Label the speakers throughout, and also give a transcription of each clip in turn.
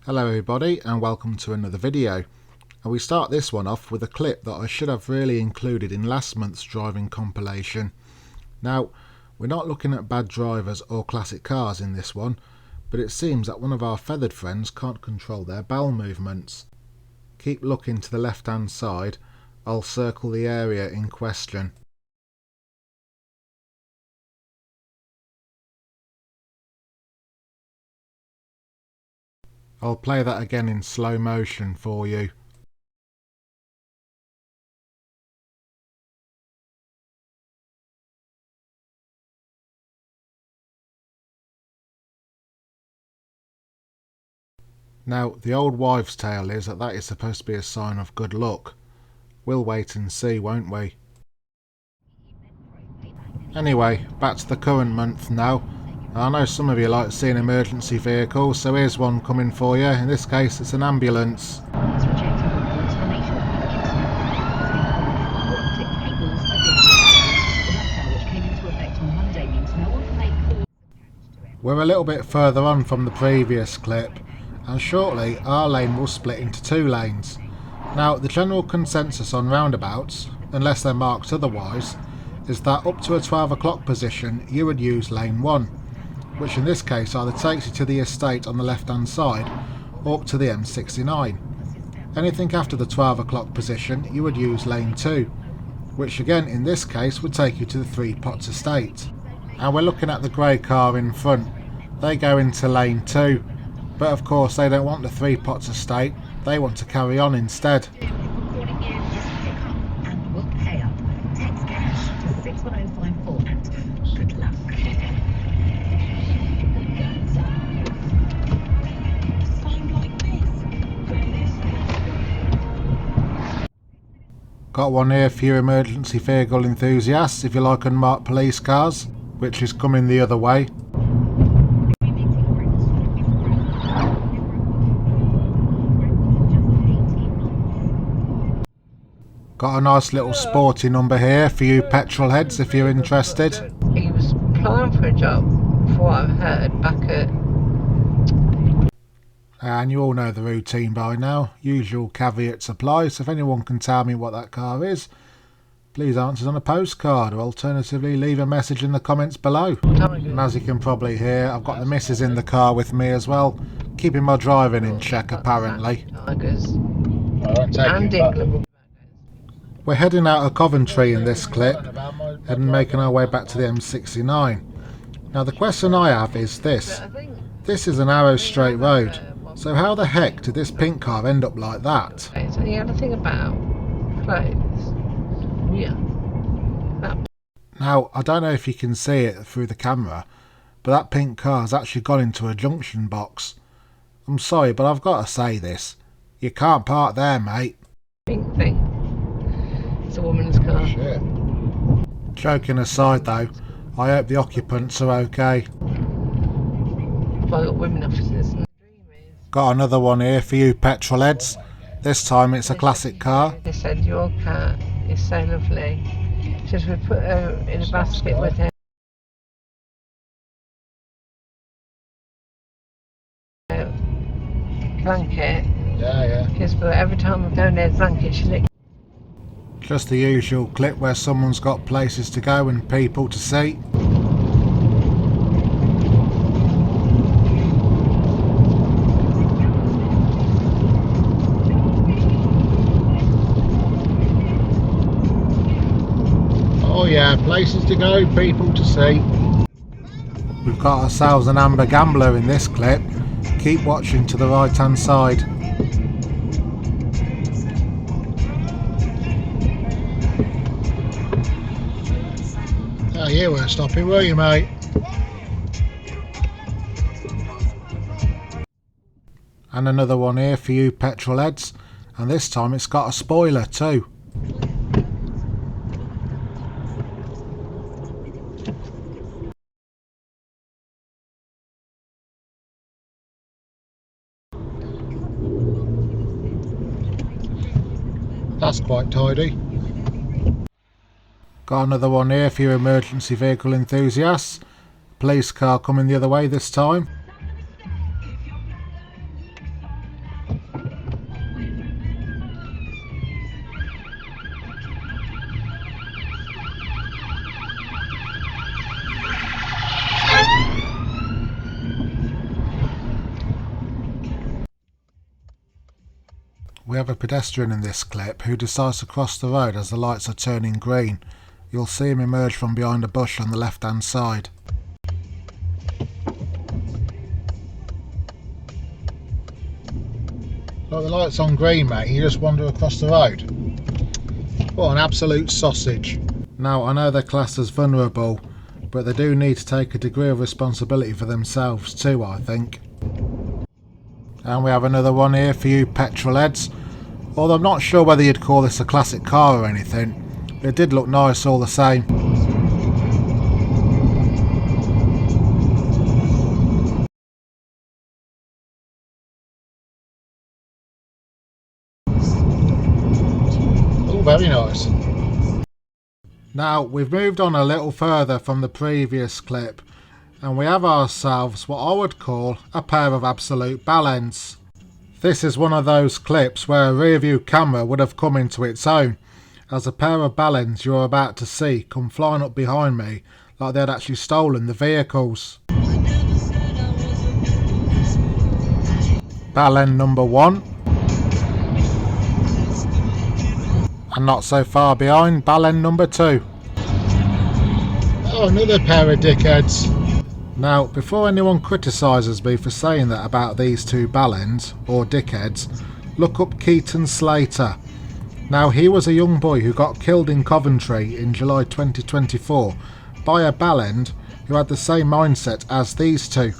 Speaker 1: Hello everybody and welcome to another video. And we start this one off with a clip that I should have really included in last month's driving compilation. Now, we're not looking at bad drivers or classic cars in this one, but it seems that one of our feathered friends can't control their bowel movements. Keep looking to the left hand side, I'll circle the area in question. I'll play that again in slow motion for you. Now, the old wives' tale is that is supposed to be a sign of good luck. We'll wait and see, won't we? Anyway, back to the current month now. I know some of you like seeing emergency vehicles, so here's one coming for you. In this case, it's an ambulance. We're a little bit further on from the previous clip, and shortly our lane will split into two lanes. Now, the general consensus on roundabouts, unless they're marked otherwise, is that up to a 12 o'clock position you would use lane 1, which in this case either takes you to the estate on the left hand side or up to the M69. Anything after the 12 o'clock position you would use lane 2, which again in this case would take you to the Three Pots estate. And we're looking at the grey car in front. They go into lane 2, but of course they don't want the Three Pots estate, they want to carry on instead. Got one here for you emergency vehicle enthusiasts if you like unmarked police cars, which is coming the other way. Got a nice little sporty number here for you petrol heads if you're interested.
Speaker 2: He was applying for a job, for what I've heard, back at...
Speaker 1: And you all know the routine by now. Usual caveats apply, so if anyone can tell me what that car is, please answer on a postcard, or alternatively leave a message in the comments below. And as you can probably hear, I've got the missus in the car with me as well, keeping my driving in check apparently. We're heading out of Coventry in this clip and making our way back to the M69. Now the question I have is this. This is an arrow straight road, so how the heck did this pink car end up like that?
Speaker 2: So the other thing about clothes, yeah.
Speaker 1: Now I don't know if you can see it through the camera, but that pink car's actually gone into a junction box. I'm sorry, but I've got to say this. You can't park there, mate.
Speaker 2: Pink thing. It's a woman's car.
Speaker 1: Shit. Joking aside though, I hope the occupants are okay.
Speaker 2: I've got women officers.
Speaker 1: Got another one here for you petrol heads. This time it's a classic car.
Speaker 2: They said your cat is so lovely. Just we put her in a basket with her blanket.
Speaker 1: Yeah.
Speaker 2: Because every time I go near the blanket she licks.
Speaker 1: Just the usual clip where someone's got places to go and people to see. Oh yeah, places to go, people to see. We've got ourselves an amber gambler in this clip. Keep watching to the right hand side. Oh, you weren't stopping, were you, mate? And another one here for you petrol heads, and this time it's got a spoiler too. That's quite tidy. Got another one here for your emergency vehicle enthusiasts. Police car coming the other way this time. We have a pedestrian in this clip who decides to cross the road as the lights are turning green. You'll see him emerge from behind a bush on the left hand side. Got the lights on green, mate, you just wander across the road. What an absolute sausage. Now, I know they're classed as vulnerable, but they do need to take a degree of responsibility for themselves too, I think. And we have another one here for you petrol heads. Although I'm not sure whether you'd call this a classic car or anything, but it did look nice all the same. Oh, very nice. Now, we've moved on a little further from the previous clip, and we have ourselves what I would call a pair of absolute bellends. This is one of those clips where a rear view camera would have come into its own, as a pair of bellends you're about to see come flying up behind me like they'd actually stolen the vehicles. Bellend number 1. And not so far behind, bellend number 2. Oh, another pair of dickheads. Now, before anyone criticises me for saying that about these two bellends, or dickheads, look up Keaton Slater. Now, he was a young boy who got killed in Coventry in July 2024 by a bellend who had the same mindset as these two.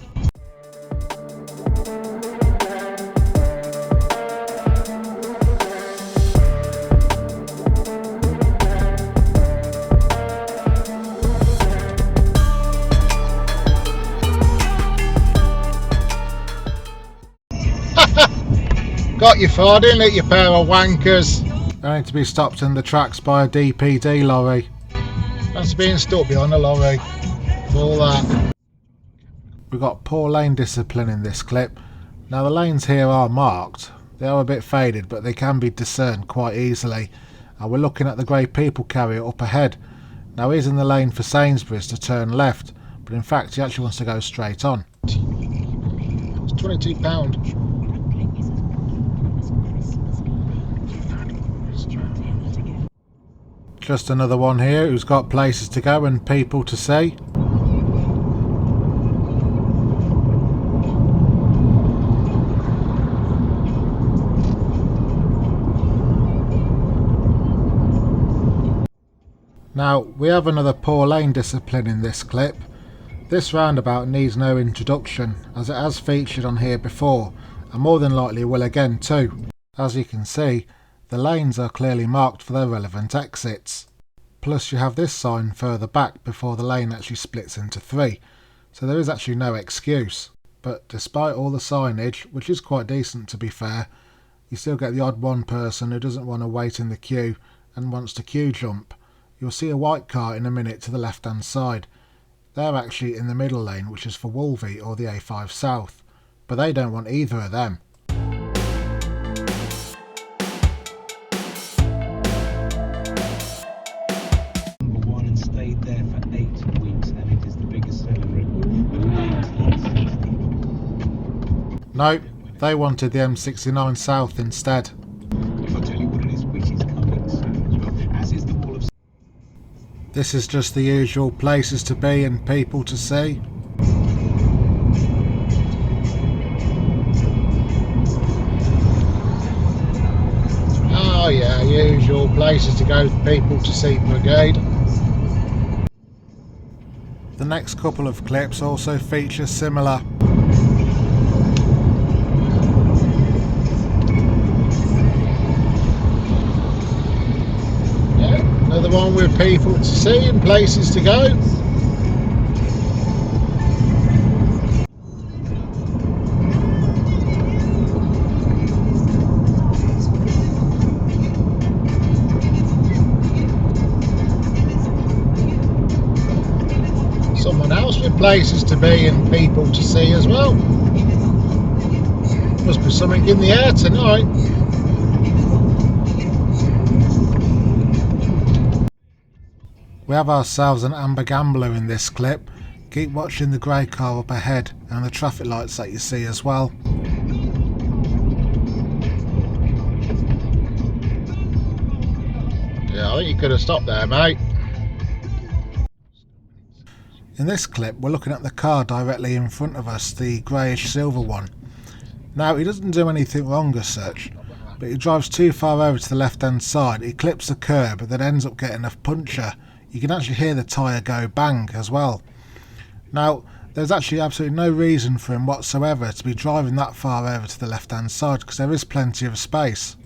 Speaker 1: Got you for, didn't it, you pair of wankers? Only to be stopped in the tracks by a DPD lorry. That's being stuck behind a lorry. All that. We've got poor lane discipline in this clip. Now the lanes here are marked. They are a bit faded, but they can be discerned quite easily. And we're looking at the grey people carrier up ahead. Now he's in the lane for Sainsbury's to turn left, but in fact he actually wants to go straight on. It's £22. Just another one here who's got places to go and people to see. Now, we have another poor lane discipline in this clip. This roundabout needs no introduction, as it has featured on here before, and more than likely will again too. As you can see, the lanes are clearly marked for their relevant exits. Plus you have this sign further back before the lane actually splits into 3, so there is actually no excuse. But despite all the signage, which is quite decent to be fair, you still get the odd one person who doesn't want to wait in the queue and wants to queue jump. You'll see a white car in a minute to the left hand side. They're actually in the middle lane, which is for Wolvie or the A5 South, but they don't want either of them. Nope, they wanted the M69 South instead.
Speaker 3: If I tell you what it is, which is coming soon as well, as is the wall of...
Speaker 1: This is just the usual places to be and people to see. Oh yeah, usual places to go, people to see brigade. The next couple of clips also feature similar. Another one with people to see and places to go. Someone else with places to be and people to see as well. Must be something in the air tonight. We have ourselves an amber gambler in this clip. Keep watching the grey car up ahead and the traffic lights that you see as well. think you could have stopped there, mate. In this clip, we're looking at the car directly in front of us, the greyish silver one. Now, he doesn't do anything wrong as such, but he drives too far over to the left hand side. He clips the curb and then ends up getting a puncture. You can actually hear the tyre go bang as well. Now, there's actually absolutely no reason for him whatsoever to be driving that far over to the left hand side, because there is plenty of space.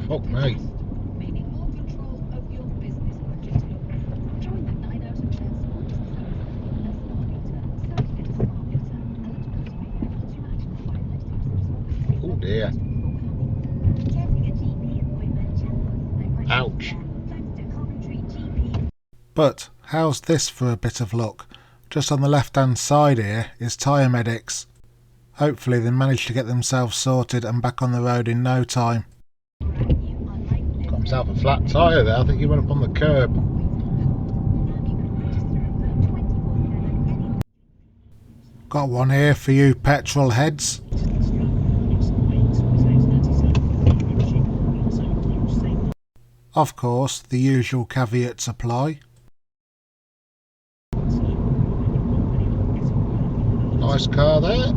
Speaker 1: Fuck me. Oh dear. Ouch. But how's this for a bit of luck? Just on the left hand side here is tyre medics. Hopefully they managed to get themselves sorted and back on the road in no time. Got himself a flat tyre there. I think he went up on the curb. Got one here for you petrol heads. Of course, the usual caveats apply. Nice car there.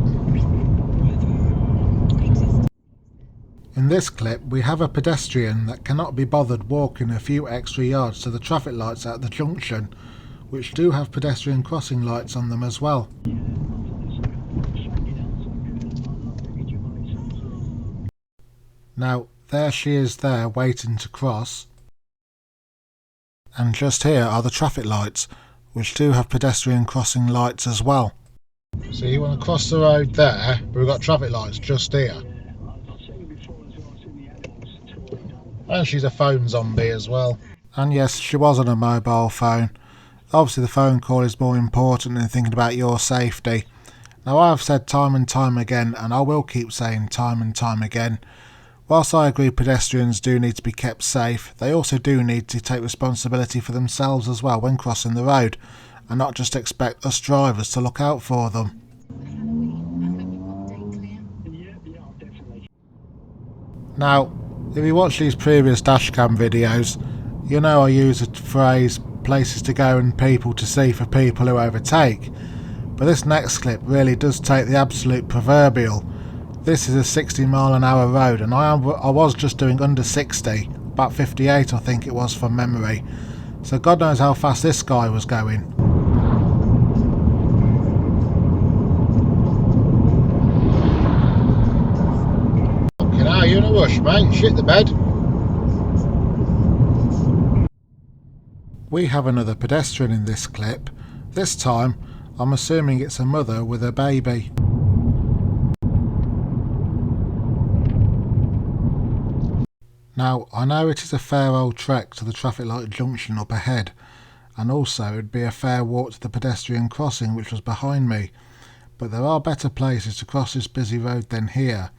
Speaker 1: In this clip, we have a pedestrian that cannot be bothered walking a few extra yards to the traffic lights at the junction, which do have pedestrian crossing lights on them as well. Now, there she is there waiting to cross. And just here are the traffic lights, which do have pedestrian crossing lights as well. So you want to cross the road there, but we've got traffic lights just here. And she's a phone zombie as well. And yes, she was on a mobile phone. Obviously the phone call is more important than thinking about your safety. Now, I have said time and time again, and I will keep saying time and time again, whilst I agree pedestrians do need to be kept safe, they also do need to take responsibility for themselves as well when crossing the road, and not just expect us drivers to look out for them. Now, if you watch these previous dashcam videos, you know I use the phrase places to go and people to see for people who overtake, but this next clip really does take the absolute proverbial. This is a 60-mile-an-hour road, and I was just doing under 60, about 58 I think it was from memory, so God knows how fast this guy was going. Fucking hell, you're in a rush, mate, shit the bed. We have another pedestrian in this clip. This time, I'm assuming it's a mother with a baby. Now, I know it is a fair old trek to the traffic light junction up ahead, and also it would be a fair walk to the pedestrian crossing which was behind me, but there are better places to cross this busy road than here,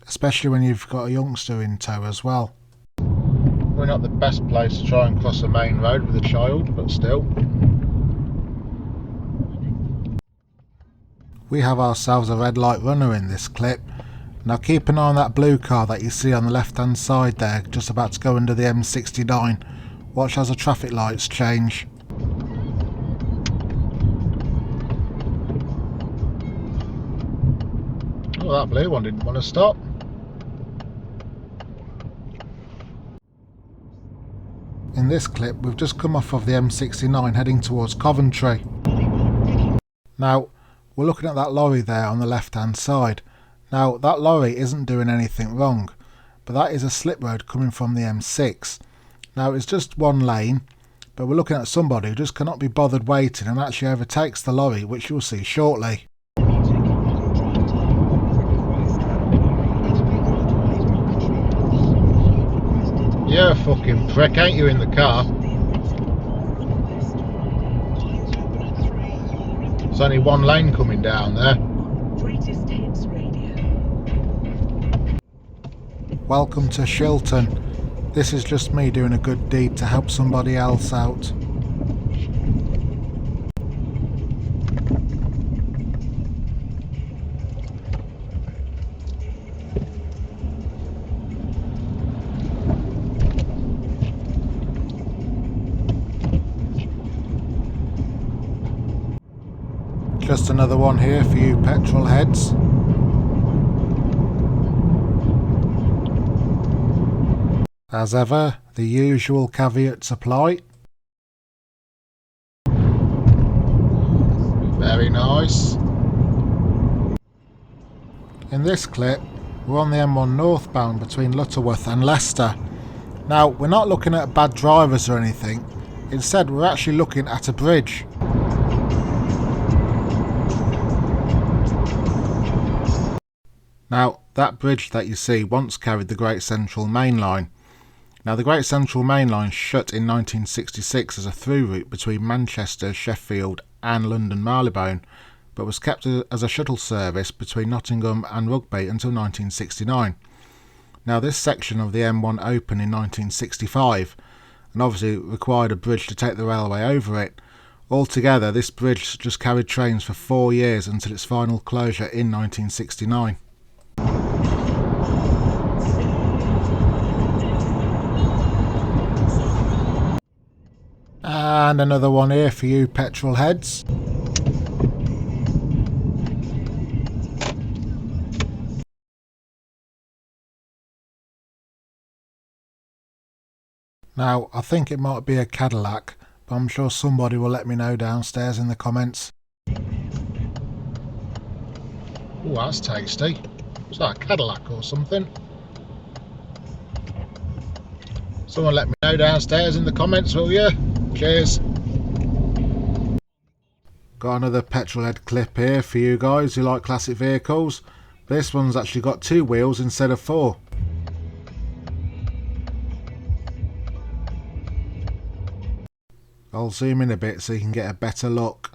Speaker 1: especially when you've got a youngster in tow as well. We're not the best place to try and cross a main road with a child, but still. We have ourselves a red light runner in this clip. Now keep an eye on that blue car that you see on the left hand side there, just about to go under the M69. Watch as the traffic lights change. Oh, that blue one didn't want to stop. In this clip, we've just come off of the M69 heading towards Coventry. Now, we're looking at that lorry there on the left hand side. Now, that lorry isn't doing anything wrong, but that is a slip road coming from the M6. Now, it's just one lane, but we're looking at somebody who just cannot be bothered waiting and actually overtakes the lorry, which you'll see shortly. You're a fucking prick, ain't you, in the car? There's only one lane coming down there. Welcome to Shilton. This is just me doing a good deed to help somebody else out. Just another one here for you petrol heads. As ever, the usual caveats apply. Very nice. In this clip, we're on the M1 northbound between Lutterworth and Leicester. Now, we're not looking at bad drivers or anything. Instead, we're actually looking at a bridge. Now, that bridge that you see once carried the Great Central Main Line. Now, the Great Central Main Line shut in 1966 as a through route between Manchester, Sheffield and London Marylebone, but was kept as a shuttle service between Nottingham and Rugby until 1969. Now, this section of the M1 opened in 1965 and obviously required a bridge to take the railway over it. Altogether, this bridge just carried trains for 4 years until its final closure in 1969. And another one here for you petrol heads. Now, I think it might be a Cadillac, but I'm sure somebody will let me know downstairs in the comments. Oh, that's tasty. Is that a Cadillac or something? Someone let me know downstairs in the comments, will you? Cheers. Got another petrol head clip here for you guys who like classic vehicles. This one's actually got 2 wheels instead of 4. I'll zoom in a bit so you can get a better look.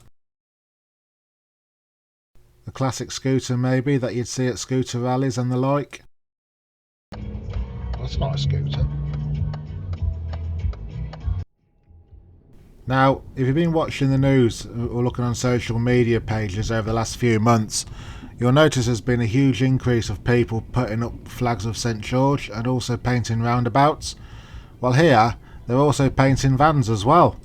Speaker 1: The classic scooter maybe that you'd see at scooter rallies and the like. That's not a scooter. Now, if you've been watching the news or looking on social media pages over the last few months, you'll notice there's been a huge increase of people putting up flags of St George and also painting roundabouts. Well, here they're also painting vans as well.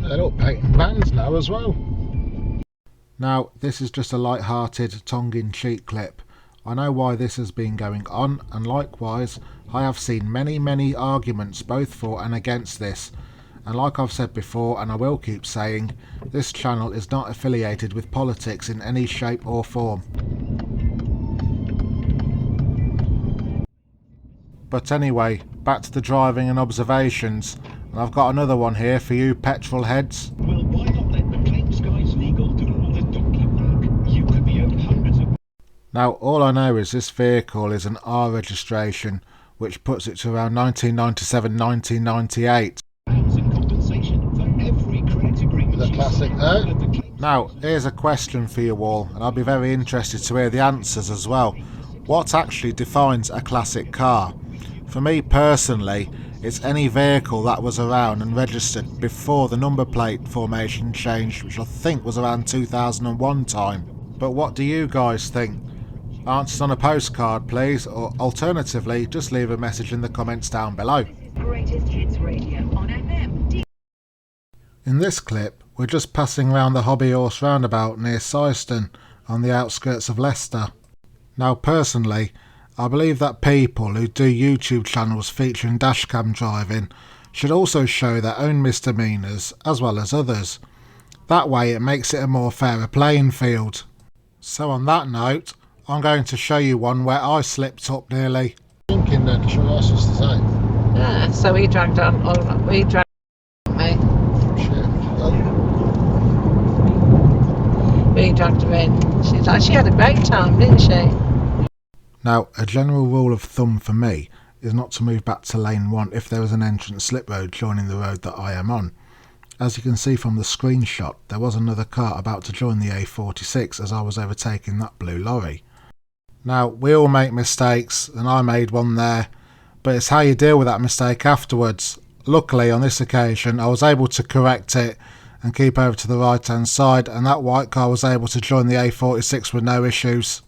Speaker 1: They're up painting vans now as well. Now, this is just a light-hearted, tongue-in-cheek clip. I know why this has been going on, and likewise, I have seen many arguments both for and against this. And like I've said before, and I will keep saying, this channel is not affiliated with politics in any shape or form. But anyway, back to the driving and observations. And I've got another one here for you petrol heads.
Speaker 3: Well, why not let the Clean Skies Legal do all the donkey work? You could be owed hundreds of...
Speaker 1: Now, all I know is this vehicle is an R registration, which puts it to around 1997-1998.
Speaker 3: ...in compensation for every credit agreement.
Speaker 1: The classic though.
Speaker 3: The
Speaker 1: Now, here's a question for you all, and I'll be very interested to hear the answers as well. What actually defines a classic car? For me personally, it's any vehicle that was around and registered before the number plate formation changed, which I think was around 2001 time. But what do you guys think? Answers on a postcard please, or alternatively just leave a message in the comments down below.
Speaker 4: Greatest Hits Radio on FM.
Speaker 1: In this clip, we're just passing around the Hobby Horse roundabout near Syston on the outskirts of Leicester. Now personally, I believe that people who do YouTube channels featuring dashcam driving should also show their own misdemeanours as well as others. That way it makes it a more fairer playing field. So on that note, I'm going to show you one where I slipped up nearly. Thinking then, should I ask us to say?
Speaker 2: Yeah, so we dragged on, we dragged on me.
Speaker 1: Shit. Oh.
Speaker 2: We dragged her in. She had a great time, didn't she?
Speaker 1: Now, a general rule of thumb for me is not to move back to lane 1 if there is an entrance slip road joining the road that I am on. As you can see from the screenshot, there was another car about to join the A46 as I was overtaking that blue lorry. Now, we all make mistakes, and I made one there, but it's how you deal with that mistake afterwards. Luckily, on this occasion, I was able to correct it and keep over to the right hand side, and that white car was able to join the A46 with no issues.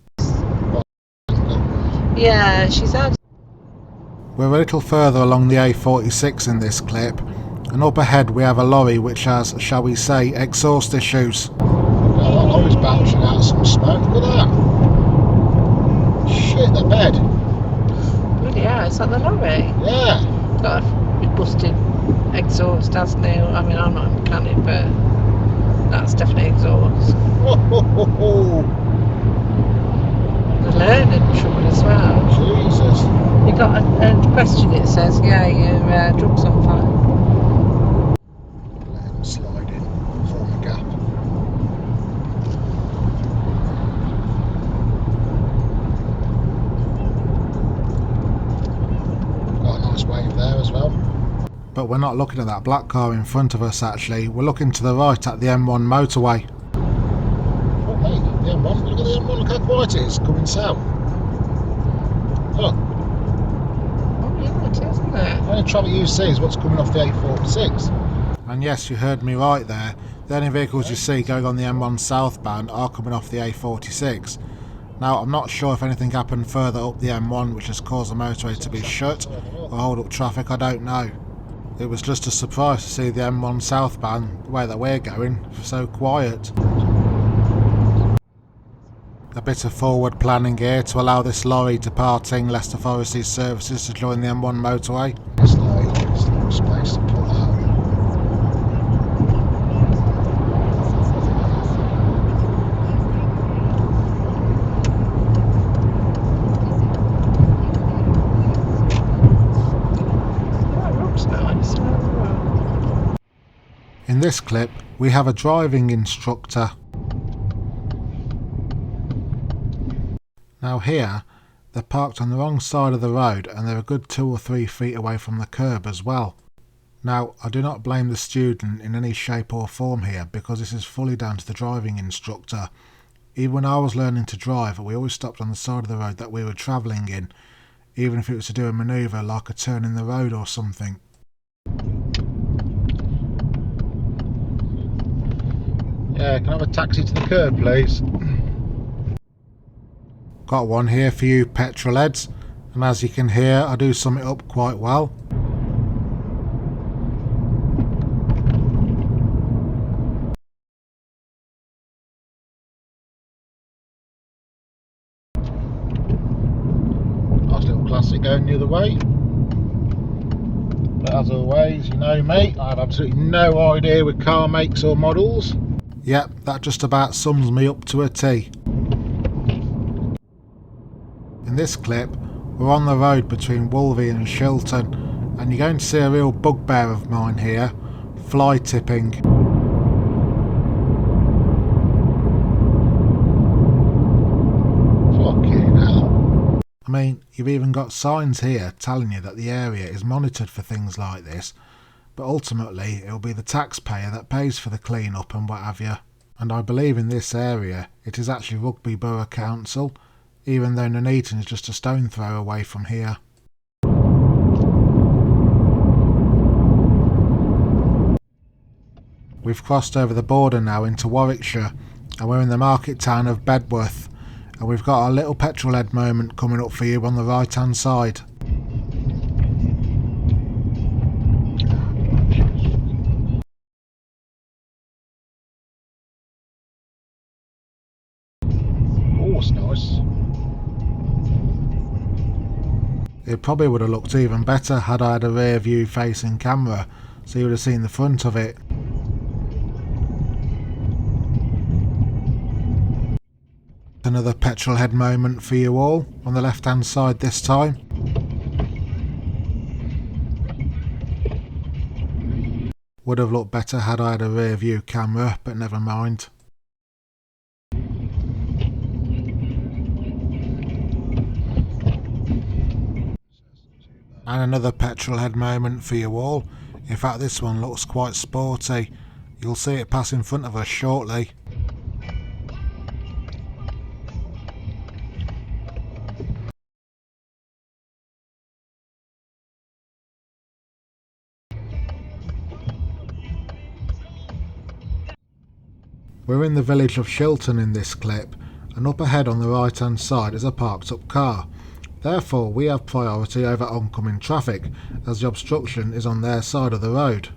Speaker 2: Yeah, she said.
Speaker 1: We're a little further along the A46 in this clip, And up ahead we have a lorry which has, shall we say, exhaust issues. That lorry's belching out some smoke, look at that. Shit, the bed.
Speaker 2: Bloody hell, is that the lorry?
Speaker 1: Yeah.
Speaker 2: Got a busted exhaust, hasn't it? I mean, I'm not a mechanic, but that's definitely exhaust. The learning trouble as well.
Speaker 1: Jesus.
Speaker 2: You got a question, it says, yeah, your drum's on fire.
Speaker 1: Let him slide in, form a gap. Got a nice wave there as well. But we're not looking at that black car in front of us actually, we're looking to the right at the M1 Motorway. Oh hey, the M1, look at the M1, look how quiet it is coming south. Look.
Speaker 2: Oh yeah, it is, isn't it?
Speaker 1: The only traffic you see is what's coming off the A46. And yes, you heard me right there. The only vehicles you see going on the M1 southbound are coming off the A46. Now, I'm not sure if anything happened further up the M1 which has caused the motorway to be shut or hold up traffic, I don't know. It was just a surprise to see the M1 southbound, the way that we're going, so quiet. A bit of forward planning here to allow this lorry departing Leicester Forestry services to join the M1 motorway. This lorry gives no space to pull out.
Speaker 2: That looks nice.
Speaker 1: In this clip, we have a driving instructor. Now here, they're parked on the wrong side of the road and they're a good 2 or 3 feet away from the curb as well. Now, I do not blame the student in any shape or form here because this is fully down to the driving instructor. Even when I was learning to drive, we always stopped on the side of the road that we were travelling in, even if it was to do a manoeuvre like a turn in the road or something. Yeah, can I have a taxi to the curb, please? Got one here for you petrol heads, and as you can hear, I do sum it up quite well. Nice little classic going the other way. But as always, you know me, I have absolutely no idea with car makes or models. Yep, that just about sums me up to a T. In this clip, we're on the road between Wolvie and Shilton, and you're going to see a real bugbear of mine here, fly tipping. Fucking hell. I mean, you've even got signs here telling you that the area is monitored for things like this, but ultimately it'll be the taxpayer that pays for the clean up and what have you. And I believe in this area it is actually Rugby Borough Council, even though Nuneaton is just a stone throw away from here. We've crossed over the border now into Warwickshire and we're in the market town of Bedworth, and we've got our little petrol head moment coming up for you on the right hand side. Oh, it's nice. It probably would have looked even better had I had a rear view facing camera, so you would have seen the front of it. Another petrol head moment for you all, on the left hand side this time. Would have looked better had I had a rear view camera, but never mind. And another petrol head moment for you all. In fact, this one looks quite sporty. You'll see it pass in front of us shortly. We're in the village of Shilton in this clip, and up ahead on the right hand side is a parked up car. Therefore we have priority over oncoming traffic, as the obstruction is on their side of the road.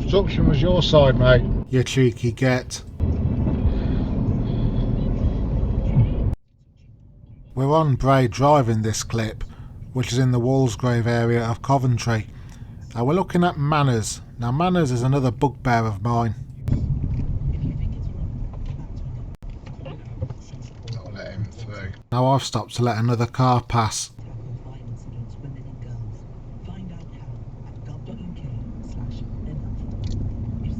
Speaker 1: Obstruction was your side, mate. You cheeky get. We're on Bray Drive in this clip, which is in the Walsgrave area of Coventry. Now we're looking at manners. Now manners is another bugbear of mine. Not let him through. Now I've stopped to let another car pass.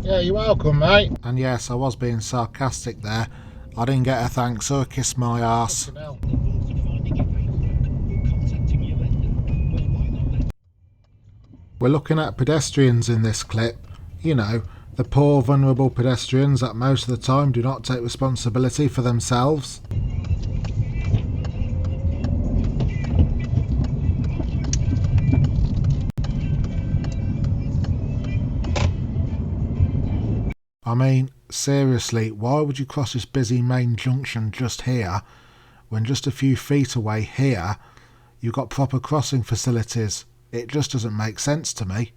Speaker 1: Yeah, you're welcome, mate. And yes, I was being sarcastic there. I didn't get a thanks or a kiss my arse. We're looking at pedestrians in this clip. You know, the poor vulnerable pedestrians that most of the time do not take responsibility for themselves. I mean, seriously, why would you cross this busy main junction just here, when just a few feet away here, you've got proper crossing facilities? It just doesn't make sense to me.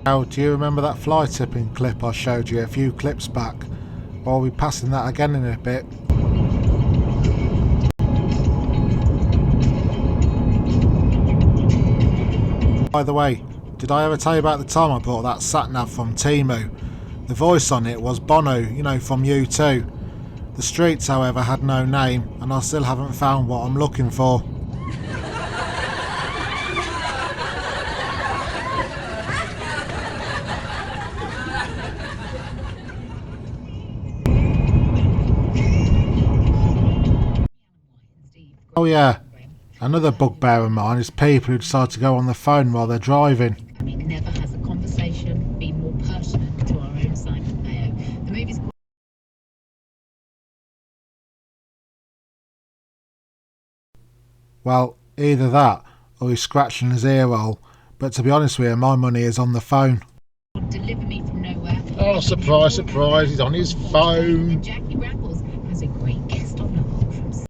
Speaker 1: Now, do you remember that fly tipping clip I showed you a few clips back? Well, we'll be passing that again in a bit. By the way, did I ever tell you about the time I bought that sat-nav from Temu? The voice on it was Bono, you know, from U2. The streets, however, had no name, and I still haven't found what I'm looking for. Oh yeah, another bugbear of mine is people who decide to go on the phone while they're driving.
Speaker 5: Never has a conversation been more pertinent to our own Simon Mayo. The movie's
Speaker 1: Well, either that or he's scratching his ear hole, but to be honest with you, my money is on the phone.
Speaker 5: Deliver Me From Nowhere.
Speaker 1: Oh, surprise, surprise, he's on his phone.
Speaker 5: Jackie Rapples has a great guest on the hole from.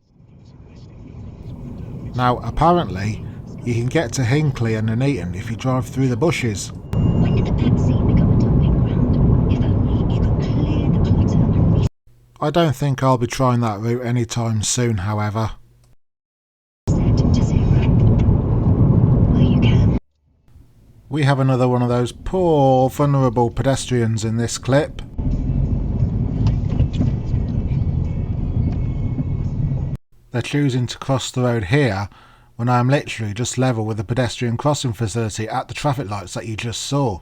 Speaker 1: Now, apparently, you can get to Hinckley and Nuneaton if you drive through the bushes.
Speaker 5: When did the Pepsi become a dumping ground? If only you could clear the clutter and
Speaker 1: I don't think I'll be trying that route anytime soon, however.
Speaker 5: reset to zero. Well, you can.
Speaker 1: We have another one of those poor, vulnerable pedestrians in this clip. They're choosing to cross the road here when I am literally just level with the pedestrian crossing facility at the traffic lights that you just saw.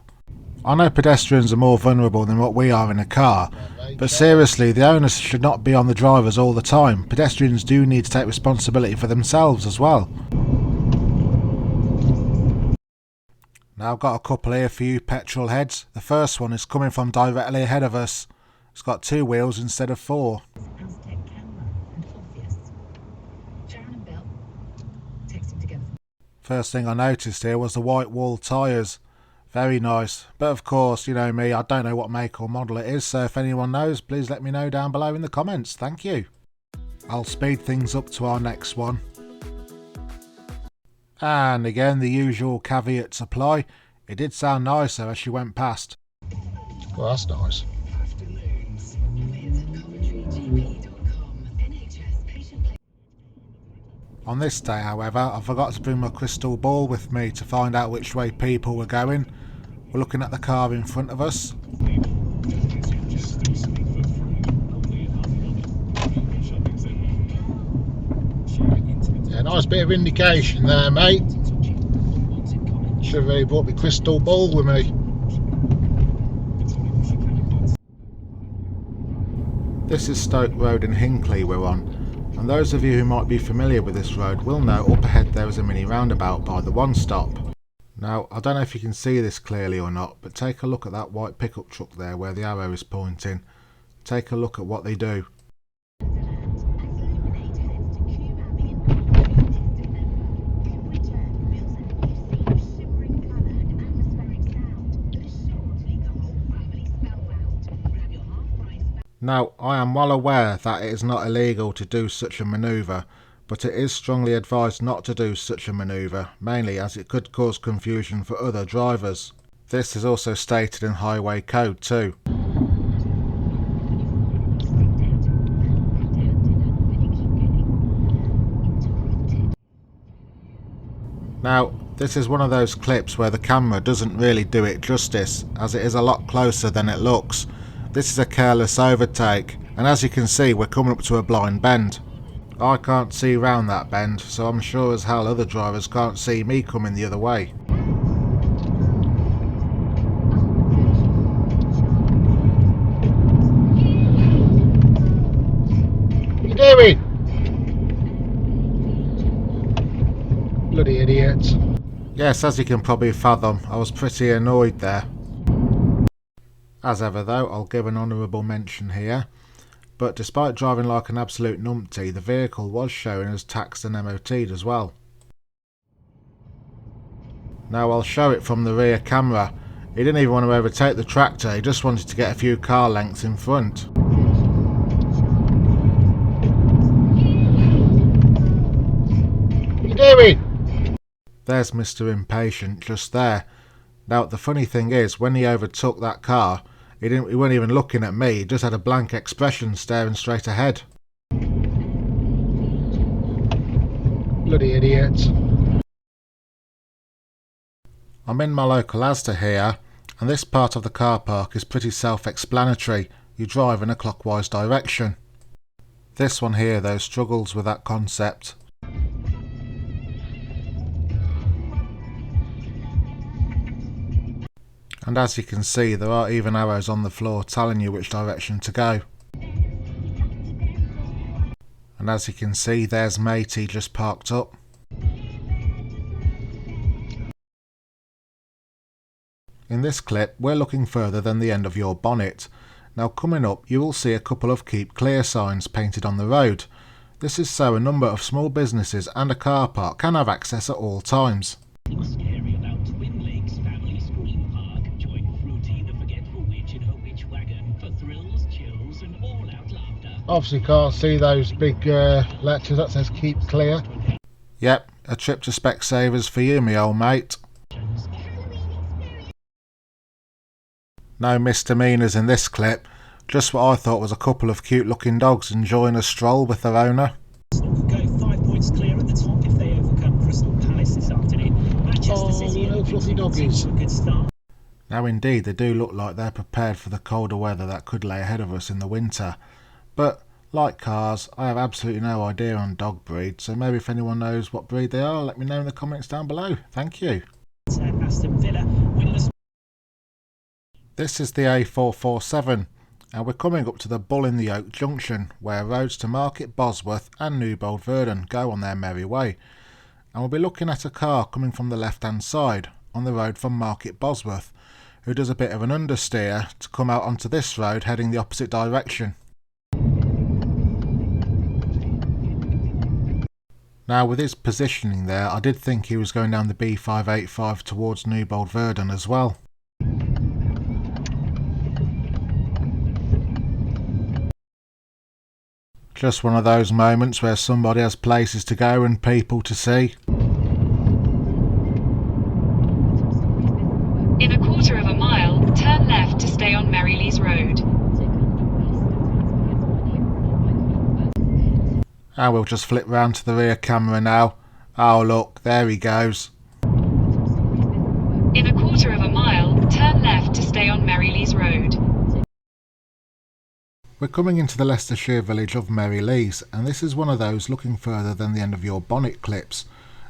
Speaker 1: I know pedestrians are more vulnerable than what we are in a car, but seriously, the onus should not be on the drivers all the time. Pedestrians do need to take responsibility for themselves as well. Now I've got a couple here for you petrol heads. The first one is coming from directly ahead of us. It's got 2 wheels instead of 4.
Speaker 5: Aztec camera and obvious. Sharon and Bill texting together.
Speaker 1: First thing I noticed here was the white wall tyres. Very nice. But of course, you know me, I don't know what make or model it is, so if anyone knows, please let me know down below in the comments. Thank you. I'll speed things up to our next one. And again, the usual caveats apply. It did sound nicer as she went past. Well, that's nice.
Speaker 5: Afternoons with CoventryGP.com. NHS patient.
Speaker 1: On this day, however, I forgot to bring my crystal ball with me to find out which way people were going. We're looking at the car in front of us. Yeah, nice bit of indication there, mate. Should have really brought my crystal ball with me. This is Stoke Road in Hinckley we're on, and those of you who might be familiar with this road will know up ahead there is a mini roundabout by the one stop. Now, I don't know if you can see this clearly or not, but take a look at that white pickup truck there where the arrow is pointing. Take a look at what they do. Now, I am well aware that it is not illegal to do such a manoeuvre, but it is strongly advised not to do such a manoeuvre, mainly as it could cause confusion for other drivers. This is also stated in highway code too. Now, this is one of those clips where the camera doesn't really do it justice, as it is a lot closer than it looks. This is a careless overtake, and as you can see we're coming up to a blind bend. I can't see round that bend, so I'm sure as hell other drivers can't see me coming the other way. What are you doing? Bloody idiots. Yes, as you can probably fathom, I was pretty annoyed there. As ever though, I'll give an honourable mention here. But despite driving like an absolute numpty, the vehicle was showing as taxed and MOT'd as well. Now I'll show it from the rear camera. He didn't even want to overtake the tractor, he just wanted to get a few car lengths in front. What are you doing? There's Mr. Impatient just there. Now the funny thing is, when he overtook that car, he wasn't even looking at me, he just had a blank expression staring straight ahead. Bloody idiots. I'm in my local Asda here, and this part of the car park is pretty self-explanatory. You drive in a clockwise direction. This one here though struggles with that concept. And as you can see, there are even arrows on the floor telling you which direction to go. And as you can see, there's Matey just parked up. In this clip, we're looking further than the end of your bonnet. Now coming up, you will see a couple of keep clear signs painted on the road. This is so a number of small businesses and a car park can have access at all times.
Speaker 3: Scary about Twin Lakes Family Screen Park. Join Fruity the Forgetful Witch in her witch wagon for thrills, chills and all-out laughter.
Speaker 1: Obviously can't see those big letters that says keep clear. Yep, a trip to Specsavers for you, me old mate. No misdemeanours in this clip, just what I thought was a couple of cute looking dogs enjoying a stroll with their owner.
Speaker 3: Could go 5 points clear at the top if they overcome Crystal Palace this afternoon. Manchester City
Speaker 1: no fluffy doggies.
Speaker 3: a good start.
Speaker 1: Now indeed they do look like they're prepared for the colder weather that could lay ahead of us in the winter. But like cars, I have absolutely no idea on dog breed, so maybe if anyone knows what breed they are, let me know in the comments down below. Thank you.
Speaker 3: Aston Villa winless.
Speaker 1: This is the A447 and we're coming up to the Bull in the Oak junction where roads to Market Bosworth and Newbold Verdon go on their merry way. And we'll be looking at a car coming from the left hand side on the road from Market Bosworth who does a bit of an understeer to come out onto this road heading the opposite direction. Now with his positioning there, I did think he was going down the B585 towards Newbold Verdon as well. Just one of those moments where somebody has places to go and people to see.
Speaker 6: In a quarter of a mile, turn left to stay on Marylees Road.
Speaker 1: And we'll just flip round to the rear camera now. Oh look, there he goes.
Speaker 6: In a quarter of a mile, turn left to stay on Marylees Road.
Speaker 1: We're coming into the Leicestershire village of Marylees, and this is one of those looking further than the end of your bonnet clips.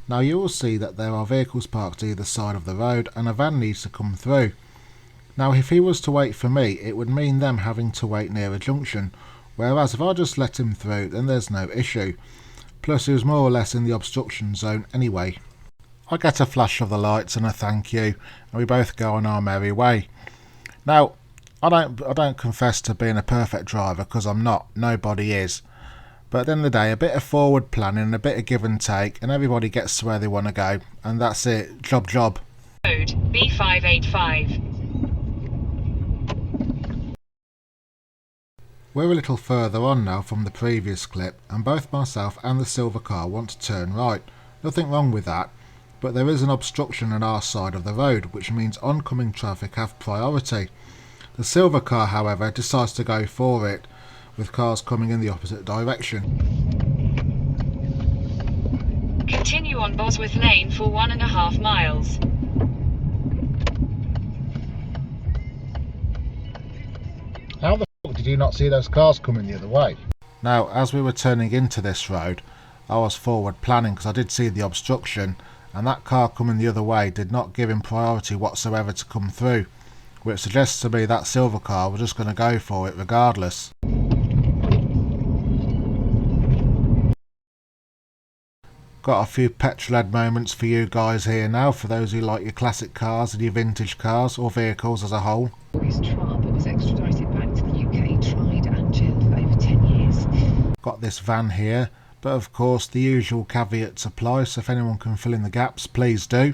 Speaker 1: Now you will see that there are vehicles parked either side of the road and a van needs to come through. Now if he was to wait for me, it would mean them having to wait near a junction, whereas if I just let him through then there's no issue. Plus he was more or less in the obstruction zone anyway. I get a flash of the lights and a thank you, and we both go on our merry way. Now I don't confess to being a perfect driver because I'm not, nobody is. But at the end of the day, a bit of forward planning and a bit of give and take and everybody gets to where they want to go, and that's it, job.
Speaker 6: Road, B585.
Speaker 1: We're a little further on now from the previous clip, and both myself and the silver car want to turn right. Nothing wrong with that, but there is an obstruction on our side of the road, which means oncoming traffic have priority. The silver car, however, decides to go for it, with cars coming in the opposite direction.
Speaker 6: Continue on Bosworth Lane for 1.5 miles.
Speaker 1: How the fuck did you not see those cars coming the other way? Now, as we were turning into this road, I was forward planning because I did see the obstruction, and that car coming the other way did not give him priority whatsoever to come through, which suggests to me that silver car was just going to go for it regardless. Got a few petrol-head moments for you guys here now, for those who like your classic cars and your vintage cars or vehicles as a whole.
Speaker 5: Boris Trump was extradited back to the UK, tried and jailed for over 10 years.
Speaker 1: Got this van here, but of course the usual caveats apply, so if anyone can fill in the gaps, please do.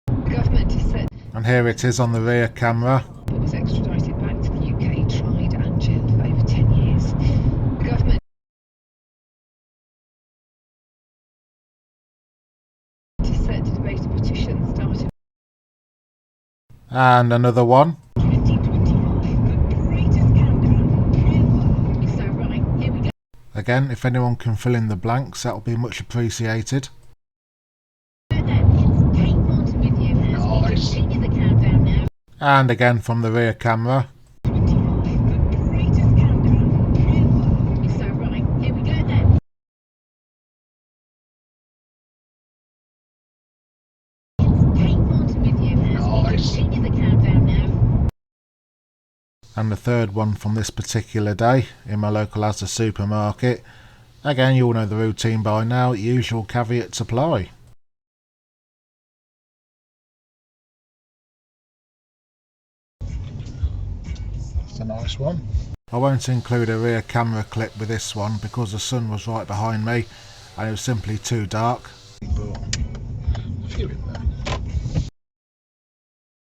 Speaker 5: The government has said
Speaker 1: And here it is on the rear camera.
Speaker 5: was extradited back to the UK, tried and jailed for over 10 years. The government is set to debate a petition started
Speaker 1: And another one.
Speaker 4: 2025, the greatest countdown ever.
Speaker 5: So right, here we go.
Speaker 1: Again, if anyone can fill in the blanks, that will be much appreciated.
Speaker 5: Kate Thornton with you as we continue the countdown now.
Speaker 1: And again from the rear camera.
Speaker 4: 25, the greatest countdown ever.
Speaker 5: So right, here we go then. Kate Thornton with you as we continue the countdown now.
Speaker 1: And the third one from this particular day in my local Asda supermarket. Again, you all know the routine by now, usual caveats apply. That's a nice one. I won't include a rear camera clip with this one because the sun was right behind me and it was simply too dark.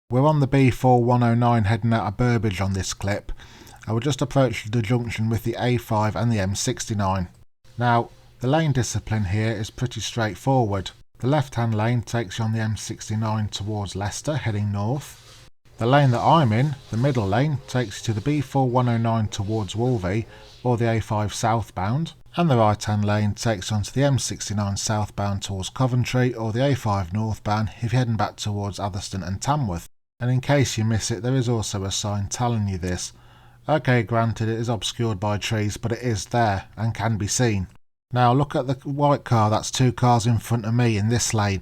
Speaker 1: We're on the B4109 heading out of Burbage on this clip. I will just approach the junction with the A5 and the M69. Now, the lane discipline here is pretty straightforward. The left hand lane takes you on the M69 towards Leicester heading north. The lane that I'm in, the middle lane, takes you to the B4109 towards Wolvie or the A5 southbound. And the right hand lane takes you onto the M69 southbound towards Coventry or the A5 northbound if you're heading back towards Atherstone and Tamworth. And in case you miss it, there is also a sign telling you this. Okay, granted it is obscured by trees, but it is there and can be seen. Now look at the white car that's 2 cars in front of me in this lane.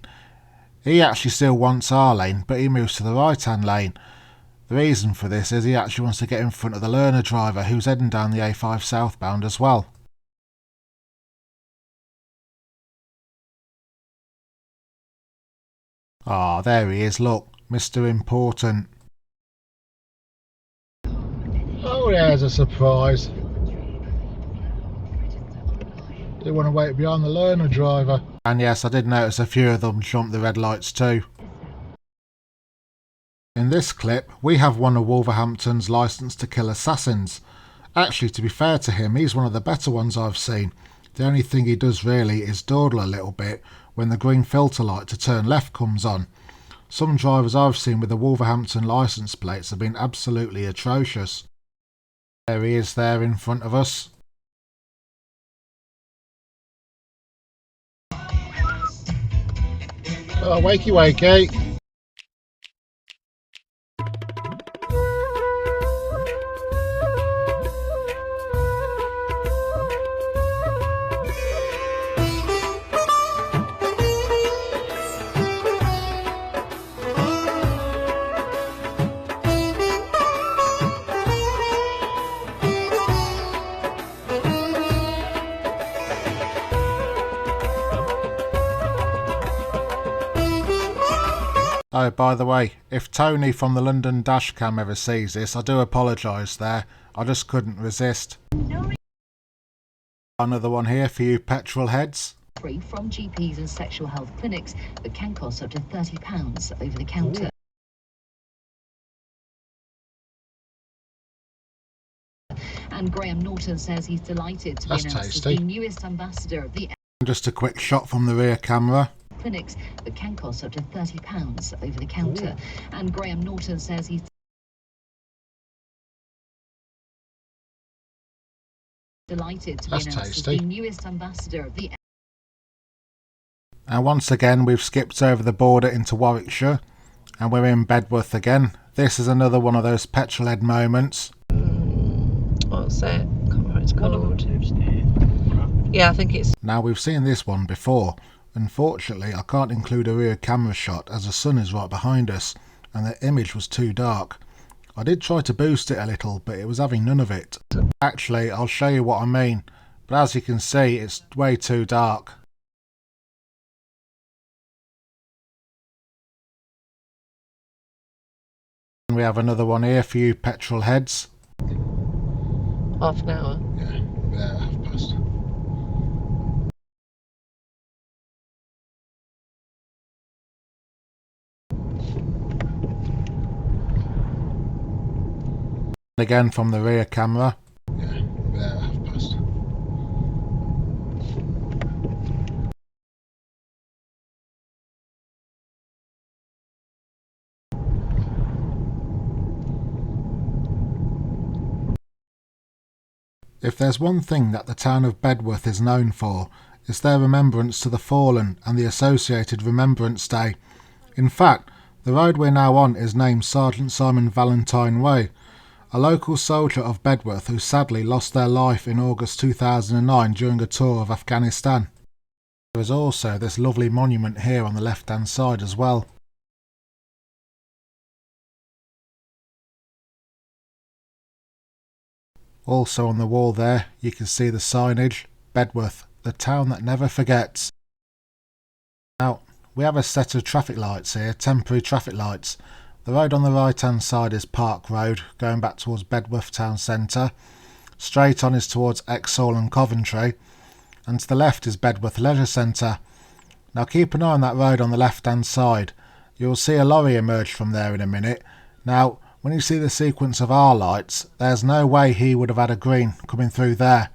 Speaker 1: He actually still wants our lane, but he moves to the right hand lane. The reason for this is he actually wants to get in front of the learner driver who's heading down the A5 southbound as well. Ah, there he is, look, Mr. Important. Oh, there's a surprise. They want to wait behind the learner driver. And yes, I did notice a few of them jumped the red lights too. In this clip, we have one of Wolverhampton's licensed to kill assassins. Actually, to be fair to him, he's one of the better ones I've seen. The only thing he does really is dawdle a little bit when the green filter light to turn left comes on. Some drivers I've seen with the Wolverhampton licence plates have been absolutely atrocious. There he is there in front of us. Oh, wakey wakey. Oh, by the way, if Tony from the London Dashcam ever sees this, I do apologise there. I just couldn't resist. Another one here for you petrol heads.
Speaker 5: Free from GPs and sexual health clinics, but can cost up to £30 over the counter. And Graham Norton says he's delighted to be
Speaker 1: That's
Speaker 5: announced
Speaker 1: tasty.
Speaker 5: as the newest ambassador of the
Speaker 1: Just a quick shot from the rear camera.
Speaker 5: clinics that can cost up to £30 over the counter. And Graham Norton says he's delighted to be
Speaker 1: That's
Speaker 5: announced
Speaker 1: tasty.
Speaker 5: as the newest ambassador of the
Speaker 1: And once again we've skipped over the border into Warwickshire and we're in Bedworth again. This is another one of those petrolhead moments.
Speaker 2: What's it? I can't remember what it's called. Yeah, I think it's.
Speaker 1: Now we've seen this one before. Unfortunately I can't include a rear camera shot as the sun is right behind us and the image was too dark. I did try to boost it a little but it was having none of it. Actually I'll show you what I mean, but as you can see it's way too dark. We have another one here for you petrol heads.
Speaker 2: Half an hour.
Speaker 1: Yeah, we're there at 1:30. Again from the rear camera. Yeah, we're there at 1:30. If there's one thing that the town of Bedworth is known for, it's their remembrance to the fallen and the associated Remembrance Day. In fact, the road we're now on is named Sergeant Simon Valentine Way, a local soldier of Bedworth who sadly lost their life in August 2009 during a tour of Afghanistan. There is also this lovely monument here on the left hand side as well. Also on the wall there you can see the signage, Bedworth, the town that never forgets. Now we have a set of traffic lights here, temporary traffic lights. The road on the right hand side is Park Road, going back towards Bedworth town centre. Straight on is towards Exhall and Coventry, and to the left is Bedworth Leisure Centre. Now keep an eye on that road on the left hand side. You'll see a lorry emerge from there in a minute. Now when you see the sequence of our lights, there's no way he would have had a green coming through there.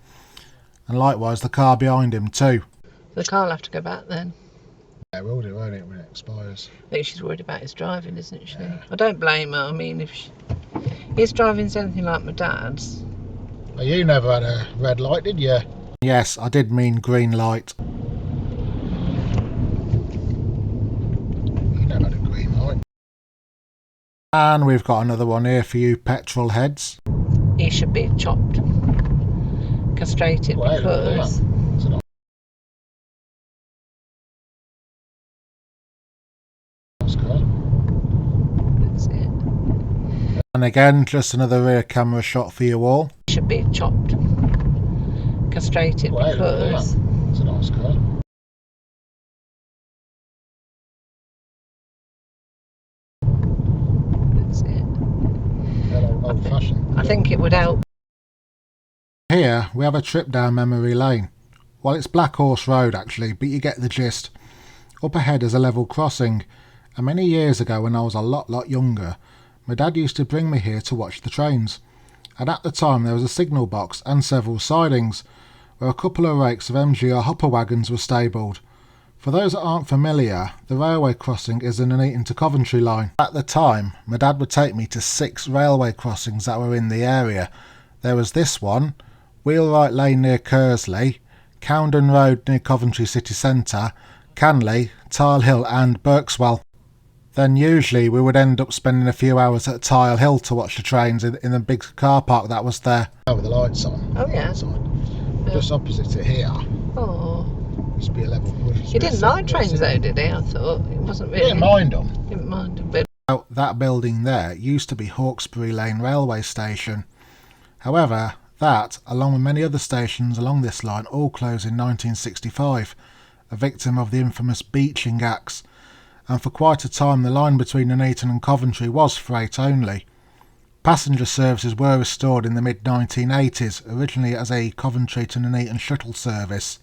Speaker 1: And likewise the car behind him too.
Speaker 2: The car will have to go back then.
Speaker 1: Yeah, we'll do, won't it, when it expires?
Speaker 2: I think she's worried about his driving, isn't she?
Speaker 1: Yeah.
Speaker 2: I don't blame her. I mean, if his driving's anything like my dad's.
Speaker 1: Oh, you never had a red light, did you? Yes, I did mean green light. You never had a green light. And we've got another one here for you petrol heads.
Speaker 2: He should be chopped, castrated,
Speaker 1: Well,
Speaker 2: because
Speaker 1: it's a nice car.
Speaker 2: that's it.
Speaker 1: And again, just another rear camera shot for you all.
Speaker 2: He should be chopped, castrated,
Speaker 1: Well,
Speaker 2: because
Speaker 1: it's a nice car.
Speaker 2: that's it.
Speaker 1: Old fashioned.
Speaker 2: I think it would help.
Speaker 1: Here we have a trip down memory lane. Well, it's Black Horse Road actually, but you get the gist. Up ahead is a level crossing, and many years ago when I was a lot younger, my dad used to bring me here to watch the trains. And at the time there was a signal box and several sidings, where a couple of rakes of MGR hopper wagons were stabled. For those that aren't familiar, the railway crossing is the Nuneaton to Coventry line. At the time, my dad would take me to 6 railway crossings that were in the area. There was this one, Wheelwright Lane near Kersley, Cowden Road near Coventry City Centre, Canley, Tile Hill and Berkswell. Then usually we would end up spending a few hours at Tile Hill to watch the trains in the big car park that was there. With the lights on.
Speaker 2: Oh yeah.
Speaker 1: Just opposite it here.
Speaker 2: Oh.
Speaker 1: Used to be a level.
Speaker 2: He didn't like trains though, did he? I thought it wasn't really.
Speaker 1: Didn't mind them.
Speaker 2: Didn't mind him, but
Speaker 1: Now, that building there used to be Hawkesbury Lane railway station. However, that, along with many other stations along this line, all closed in 1965, a victim of the infamous Beeching Acts, and for quite a time the line between Nuneaton and Coventry was freight only. Passenger services were restored in the mid-1980s, originally as a Coventry to Nuneaton shuttle service.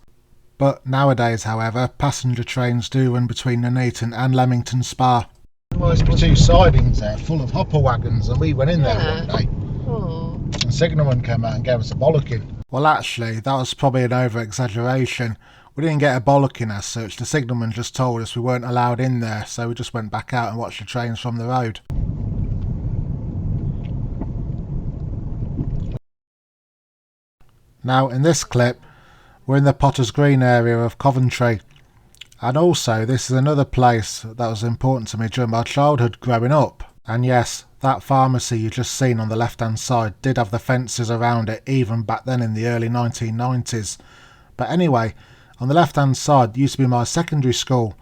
Speaker 1: But nowadays, however, passenger trains do run between Nuneaton and Leamington Spa. There must be 2 sidings there full of hopper wagons, and we went in there one day.
Speaker 2: oh.
Speaker 1: The signalman came out and gave us a bollocking. Well, actually, that was probably an over-exaggeration. We didn't get a bollocking as such. The signalman just told us we weren't allowed in there, so we just went back out and watched the trains from the road. Now, in this clip, we're in the Potter's Green area of Coventry. And also, this is another place that was important to me during my childhood growing up. And yes, that pharmacy you just seen on the left-hand side did have the fences around it even back then in the early 1990s. But anyway, on the left-hand side used to be my secondary school.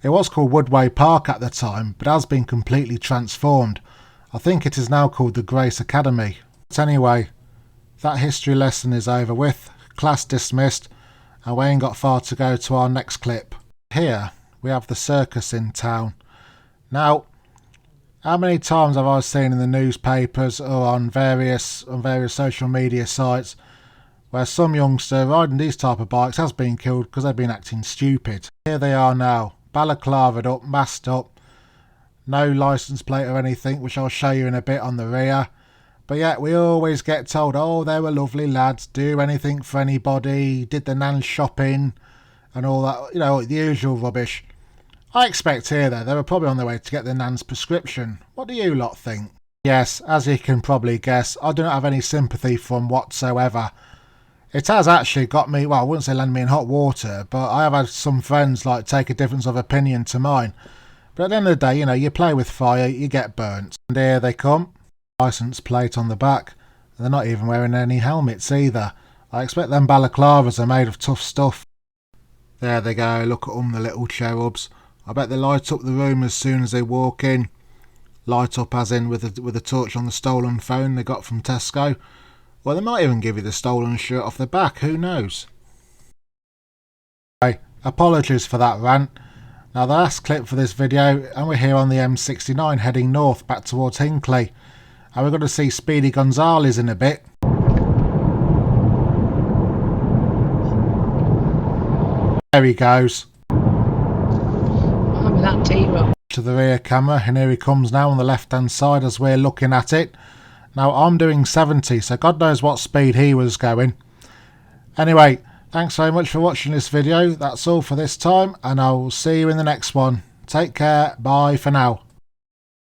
Speaker 1: It was called Woodway Park at the time, but has been completely transformed. I think it is now called the Grace Academy. But anyway, that history lesson is over with, class dismissed, and we ain't got far to go to our next clip. Here we have the circus in town. Now, how many times have I seen in the newspapers or on various social media sites where some youngster riding these type of bikes has been killed because they've been acting stupid? Here they are now, balaclavaed up, masked up, no licence plate or anything, which I'll show you in a bit on the rear. But yet we always get told, oh, they were lovely lads, do anything for anybody, did the nan's shopping and all that, you know, the usual rubbish. I expect here though, they were probably on their way to get the nan's prescription. What do you lot think? Yes, as you can probably guess, I do not have any sympathy for them whatsoever. It has actually got me, well, I wouldn't say land me in hot water, but I have had some friends like take a difference of opinion to mine. But at the end of the day, you know, you play with fire, you get burnt. And here they come. Licence plate on the back. They're not even wearing any helmets either. I expect them balaclavas are made of tough stuff. There they go, look at them, the little cherubs. I bet they light up the room as soon as they walk in. Light up as in with a torch on the stolen phone they got from Tesco. Well, they might even give you the stolen shirt off the back, who knows? Okay, apologies for that rant. Now the last clip for this video, and we're here on the M69 heading north back towards Hinckley. And we're going to see Speedy Gonzales in a bit. There he goes.
Speaker 2: I'm that T-Rock.
Speaker 1: To the rear camera, and here he comes now on the left hand side as we're looking at it. Now I'm doing 70, so God knows what speed he was going. Anyway, thanks very much for watching this video. That's all for this time, and I will see you in the next one. Take care, bye for now.